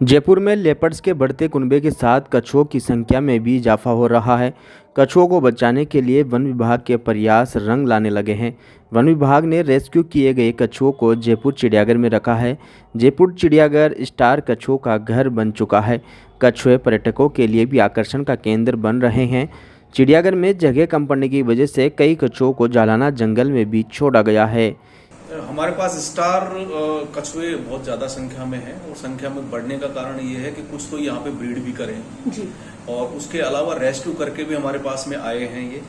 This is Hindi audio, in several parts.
जयपुर में लेपर्ड्स के बढ़ते कुनबे के साथ कछुओं की संख्या में भी इजाफा हो रहा है। कछुओं को बचाने के लिए वन विभाग के प्रयास रंग लाने लगे हैं। वन विभाग ने रेस्क्यू किए गए कछुओं को जयपुर चिड़ियाघर में रखा है। जयपुर चिड़ियाघर स्टार कछुओं का घर बन चुका है। कछुए पर्यटकों के लिए भी आकर्षण का केंद्र बन रहे हैं। चिड़ियाघर में जगह कम पड़ने की वजह से कई कछुओं को जालाना जंगल में भी छोड़ा गया है। हमारे पास स्टार कछुए बहुत ज़्यादा संख्या में हैं और संख्या में बढ़ने का कारण ये है कि कुछ तो यहाँ पे ब्रीड भी करें जी, और उसके अलावा रेस्क्यू करके भी हमारे पास में आए हैं ये।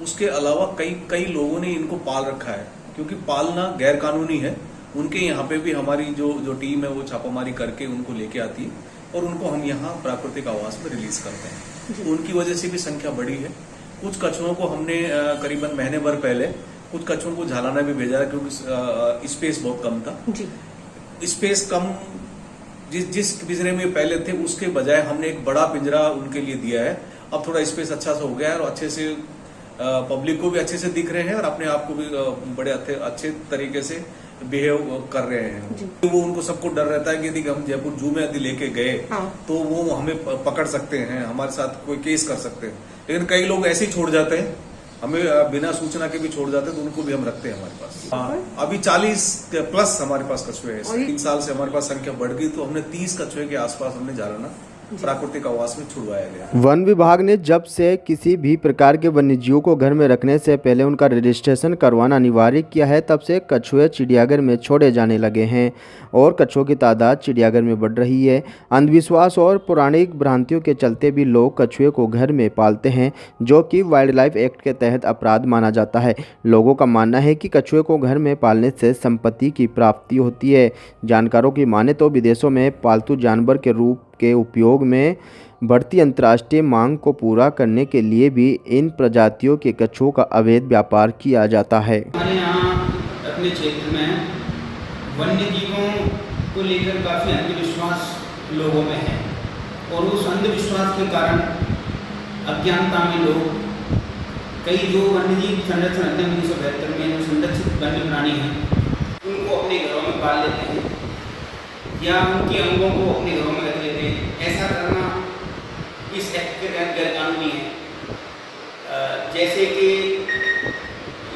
उसके अलावा कई लोगों ने इनको पाल रखा है, क्योंकि पालना गैर कानूनी है। उनके यहाँ पे भी हमारी जो टीम है वो छापामारी करके उनको लेके आती है और उनको हम यहाँ प्राकृतिक आवास में रिलीज करते हैं। तो उनकी वजह से भी संख्या बढ़ी है। कुछ कछुओं को हमने करीबन महीने भर पहले कुछ कछुओं को झालाना भी भेजा है, क्योंकि स्पेस बहुत कम था जी। स्पेस कम जिस पिंजरे में पहले थे उसके बजाय हमने एक बड़ा पिंजरा उनके लिए दिया है। अब थोड़ा स्पेस अच्छा सा हो गया है और अच्छे से पब्लिक को भी अच्छे से दिख रहे हैं और अपने आप को भी बड़े अच्छे तरीके से बिहेव कर रहे हैं। तो वो उनको सबको डर रहता है कि यदि हम जयपुर जू में यदि लेके गए तो वो हमें पकड़ सकते हैं, हमारे साथ कोई केस कर सकते हैं। लेकिन कई लोग ऐसे ही छोड़ जाते हैं, हमें बिना सूचना के भी छोड़ जाते हैं, तो उनको भी हम रखते हैं हमारे पास। अभी 40 प्लस हमारे पास कछुए हैं। 3 साल से हमारे पास संख्या बढ़ गई, तो हमने 30 कछुए के आसपास हमने जालाना प्राकृतिक आवास में छुड़वाया गया। वन विभाग ने जब से किसी भी प्रकार के वन्यजीवों को घर में रखने से पहले उनका रजिस्ट्रेशन करवाना अनिवार्य किया है, तब से कछुए चिड़ियाघर में छोड़े जाने लगे हैं और कछुओं की तादाद चिड़ियाघर में बढ़ रही है। अंधविश्वास और पौराणिक भ्रांतियों के चलते भी लोग कछुए को घर में पालते हैं, जो कि वाइल्ड लाइफ एक्ट के तहत अपराध माना जाता है। लोगों का मानना है कि कछुए को घर में पालने से संपत्ति की प्राप्ति होती है। जानकारों की माने तो विदेशों में पालतू जानवर के रूप के उपयोग में बढ़ती अंतर्राष्ट्रीय मांग को पूरा करने के लिए भी इन प्रजातियों के कछुओं का अवैध व्यापार किया जाता है। हमारे यहाँ अपने क्षेत्र में वन्य जीवों को लेकर काफ़ी अंधविश्वास लोगों में है और उस अंधविश्वास के कारण अज्ञानता में लोग कई जो वन्यजीव संरक्षण अधिनियम 1972 में जो संरक्षित वन्य प्राणी हैं उनको अपने घरों में पाल लेते हैं या उनके अंगों को अपने घरों में रख लेते हैं। ऐसा करना इस एक्ट के तहत गैर कानूनी है। जैसे कि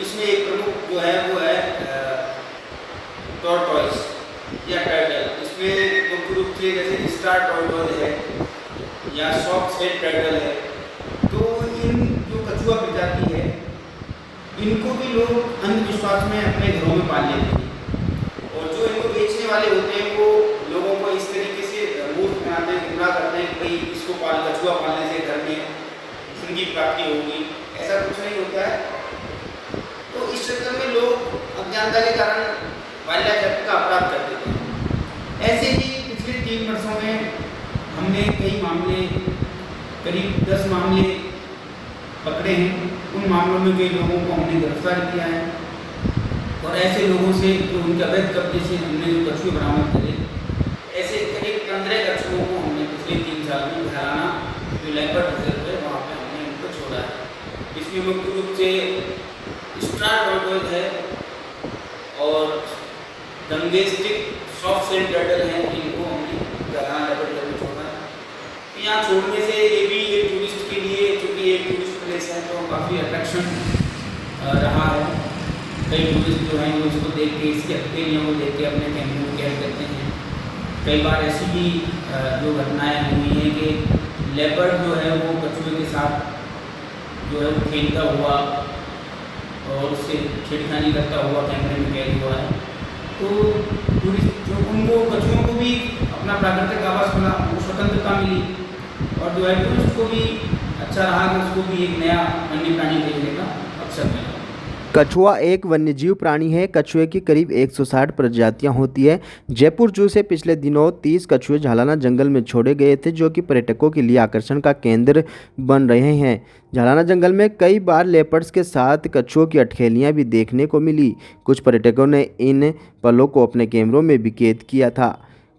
इसमें एक प्रमुख जो है वो है टॉर्टॉइस या टर्टल। इसमें मुख्य रूप से जैसे स्टार टॉर्टॉइस है या सॉफ्ट शेल टर्टल है, तो इन जो कछुआ प्रजाति है इनको भी लोग अंधविश्वास में अपने घरों में पाल लेते हैं और जो इनको बेचने वाले होते हैं वो लोगों को इस तरीके से मूर्ख बनाते हैं, गुमराह करते हैं कि इसको कछुआ पालने से घर में धन की प्राप्ति होगी। ऐसा कुछ नहीं होता है। तो इस चक्कर में लोग अज्ञानता के कारण वाइल्ड लाइफ एक्ट का अपराध कर देते हैं। ऐसे ही पिछले 3 वर्षों में हमने कई मामले, करीब 10 मामले पकड़े हैं। उन मामलों में कई लोगों को हमने गिरफ्तार किया है और ऐसे लोगों से जो उनके अवैध कब्जे से हमने जो कछुए बरामद करे, ऐसे करीब 15 कछुओं को हमने पिछले 3 साल में झालाना जो लेपर्ड रिजर्व है वहाँ पे हमने उनको छोड़ा है। इसमें मुख्य रूप से स्टार टर्टल है और गंगेस्टिक सॉफ्ट शेल टर्टल है, इनको हमने झालाना लेपर्ड रिजर्व में छोड़ा है। यहाँ छोड़ने से ये भी एक टूरिस्ट के लिए, क्योंकि एक टूरिस्ट प्लेस है तो काफ़ी अट्रैक्शन रहा है। कई टूरिस्ट जो हैं वो इसको देख के, इसकी हथेलियों को देख के अपने कैमरे में कैद करते हैं। कई बार ऐसी भी जो घटनाएं हुई हैं कि लेपर्ड जो है वो कछुए के साथ जो है वो खेलता हुआ और उससे छेड़खानी करता हुआ कैमरे में कैद हुआ है। तो टूरिस्ट जो उनको कछुओं को भी अपना प्राकृतिक आवास मिला, वो स्वतंत्रता मिली और जो है टूरिस्ट को भी अच्छा रहा कि उसको भी एक नया वन्य प्राणी देखने का अवसर मिला। कछुआ एक वन्यजीव प्राणी है। कछुए की करीब 160 प्रजातियां होती है। जयपुर जू से पिछले दिनों 30 कछुए झालाना जंगल में छोड़े गए थे, जो कि पर्यटकों के लिए आकर्षण का केंद्र बन रहे हैं। झालाना जंगल में कई बार लेपर्ड्स के साथ कछुओं की अठखेलियां भी देखने को मिली। कुछ पर्यटकों ने इन पलों को अपने कैमरों में भी कैद किया था।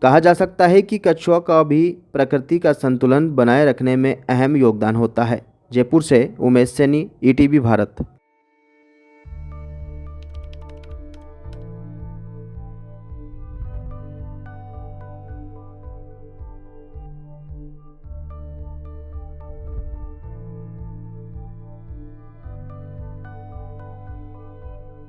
कहा जा सकता है कि कछुआ का भी प्रकृति का संतुलन बनाए रखने में अहम योगदान होता है। जयपुर से उमेश सैनी, ETV भारत।